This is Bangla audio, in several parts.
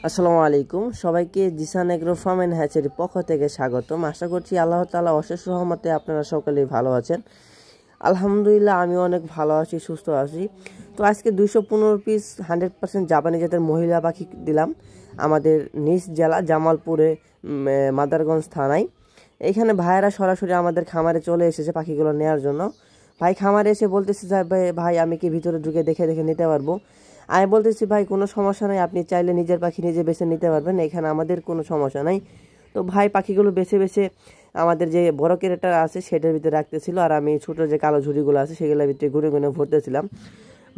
আসসালামু আলাইকুম সবাইকে Zisan agro farm and hatchery পক্ষ থেকে স্বাগতম। আশা করছি আল্লাহ তাআলা অশেষ রহমতে আপনারা সকলেই ভালো আছেন। আলহামদুলিল্লাহ আমি অনেক ভালো আছি, সুস্থ আছি। তো আজকে 215 পিস 100% জাপানি জাতের মহিলা পাখি দিলাম আমাদের নিজ জেলা জামালপুরে মাদারগঞ্জ থানায়। এইখানে ভাইয়েরা সরাসরি আমাদের খামারে চলে এসেছে পাখিগুলো নেওয়ার জন্য। ভাই খামারে এসে বলতেছে ভাই আমি কি ভিতরে ঢুকে দেখে দেখে নিতে পারবো? আমি বলতেছি ভাই কোনো সমস্যা নাই, আপনি চাইলে নিজের পাখি নিজে বেছে নিতে পারবেন, এখানে আমাদের কোনো সমস্যা নাই। তো ভাই পাখিগুলো বেছে বেছে আমাদের যে বড় ক্যারেটার আছে সেটার ভিতরে রাখতেছিল, আর আমি ছোটো যে কালো ঝুড়িগুলো আছে সেগুলোর ভিতরে ঘুরে ঘুরে ভরতেছিলাম।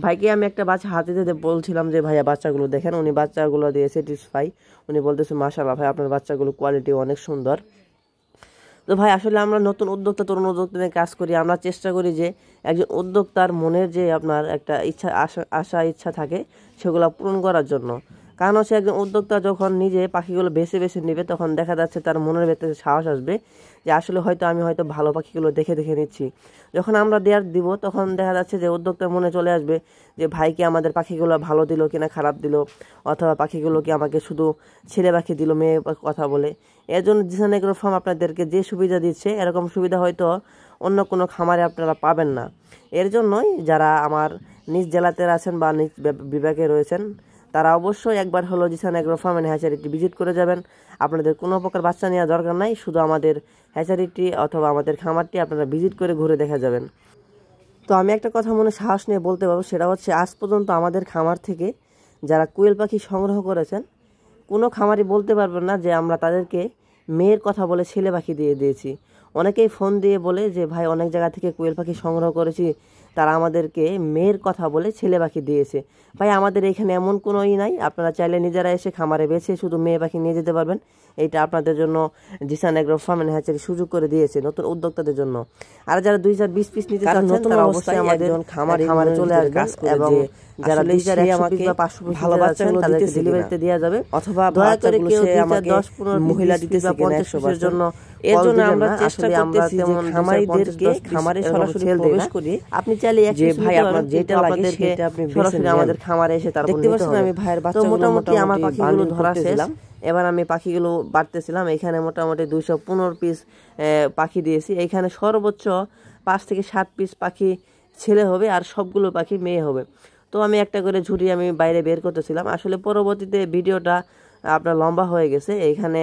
ভাইকে আমি একটা বাচ্চা হাতে দিতে বলছিলাম যে ভাইয়া বাচ্চাগুলো দেখেন। উনি বাচ্চাগুলো দিয়ে স্যাটিসফাই, উনি বলতেছে মাশাআল্লাহ ভাই আপনার বাচ্চাগুলো কোয়ালিটি অনেক সুন্দর। তো ভাই আসলে আমরা নতুন উদ্যোক্তা, তরুণ উদ্যোক্তা নিয়ে কাজ করি। আমরা চেষ্টা করি যে একজন উদ্যোক্তার মনের যে আপনার একটা ইচ্ছা আশা ইচ্ছা থাকে সেগুলো পূরণ করার জন্য। কারণ হচ্ছে একজন উদ্যোক্তা যখন নিজে পাখিগুলো বেছে বেছে নেবে তখন দেখা যাচ্ছে তার মনের ভেতরে সাহস আসবে যে আসলে আমি হয়তো ভালো পাখিগুলো দেখে দেখে নিচ্ছি। যখন আমরা দিব তখন দেখা যাচ্ছে যে উদ্যোক্তার মনে চলে আসবে যে ভাই কি আমাদের পাখিগুলো ভালো দিল কিনা খারাপ দিল, অথবা পাখিগুলো কি আমাকে শুধু ছেলে পাখি দিল মেয়ে কথা বলে। এর জন্য জিসান এগ্রো ফার্ম আপনাদেরকে যে সুবিধা দিচ্ছে এরকম সুবিধা হয়তো অন্য কোনো খামারে আপনারা পাবেন না। এর জন্যই যারা আমার নিজ জেলাতে আছেন বা নিজ বিভাগে রয়েছেন তারা অবশ্যই একবার হলো Zishan agro farm and hatchery visit করে যাবেন। আপনাদের কোনো প্রকার বাচ্চা নেওয়ার দরকার নাই, শুধু আমাদের হ্যাচারিটি অথবা আমাদের খামারটি আপনারা ভিজিট করে ঘুরে দেখা যাবেন। তো আমি একটা কথা মনে সাহস নিয়ে বলতে পারবো, সেটা হচ্ছে আজ পর্যন্ত আমাদের খামার থেকে যারা কোয়েল পাখি সংগ্রহ করেছেন কোনো খামারি বলতে পারবেন না যে আমরা তাদেরকে মেয়ের কথা বলে ছেলে পাখি দিয়ে দিয়েছি। অনেকেই ফোন দিয়ে বলে যে ভাই অনেক জায়গা থেকে কোয়েল পাখি সংগ্রহ করেছি, তারা আমাদেরকে মেয়ের কথা বলে ছেলে পাখি দিয়েছে। ভাই আমাদের এখানে এমন কোনো নাই, আপনারা চাইলে নিজেরা এসে খামারে বেছে শুধু মেয়ে পাখি নিয়ে যেতে পারবেন। এইটা আপনাদের জন্য Zisan agro farm and hatchery সুযোগ করে দিয়েছে নতুন উদ্যোক্তাদের জন্য। আর যারা 2020 পিস নিতে চাচ্ছেন তারা অবশ্যই আমাদের খামারে চলে আসবেন, এবং যারা 2100 পিস বা 500 পিস ভালো বাচ্চাগুলো তাদেরকে ডেলিভারিতে দেওয়া যাবে, অথবা দয়া করে কেউ 10-15 মহিলা দিতেছে 50 পিসের জন্য। এর জন্য আমরা চেষ্টা করতেছি যে খামারিদেরকে খামারে সরাসরি প্রবেশ করি। আপনি চাইলে যে ভাই আপনার যেটা লাগে সেটা আপনি সরাসরি আমাদের খামারে এসে তারপর দেখতে পাচ্ছেন আমি ভাইয়ের বাচ্চাগুলো মোটামুটি আমার পাখিগুলো ধরা শেষ। এবার আমি পাখিগুলো বাড়তেছিলাম। এখানে মোটামুটি 215 পিস পাখি দিয়েছি। এখানে সর্বোচ্চ 5 থেকে 7 পিস পাখি ছেলে হবে আর সবগুলো পাখি মেয়ে হবে। তো আমি একটা করে ঝুড়ি আমি বাইরে বের করতেছিলাম। আসলে পরবর্তীতে ভিডিওটা আপনার লম্বা হয়ে গেছে, এইখানে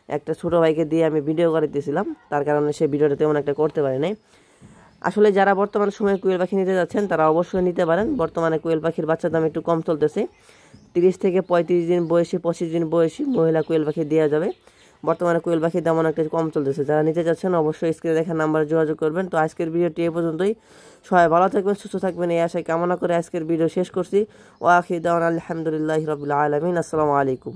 একটা ছোটো ভাইকে দিয়ে আমি ভিডিও করাইতেছিলাম, তার কারণে সে ভিডিওটা তেমন একটা করতে পারি নাই। আসলে যারা বর্তমান সময়ে কোয়েল পাখি নিতে যাচ্ছেন তারা অবশ্যই নিতে পারেন। বর্তমানে কোয়েল পাখির বাচ্চার দাম একটু কম চলতেছে। 30 থেকে 35 দিন বয়সী 25 দিন বয়সী মহিলা কোয়েল পাখি দেওয়া যাবে। বর্তমানে কোয়েল পাখির দাম অনেকটা কম চলতেছে। যারা নিতে যাচ্ছেন অবশ্যই স্ক্রিনে দেখা নাম্বারে যোগাযোগ করবেন। তো আজকের ভিডিওটি এ পর্যন্তই। সবাই ভালো থাকবেন, সুস্থ থাকবেন এই আশায় কামনা করে আজকের ভিডিও শেষ করছি। ওয়া আখিরু দাওয়ানা আলহামদুলিল্লাহি রাব্বিল আলামিন। আসসালামু আলাইকুম।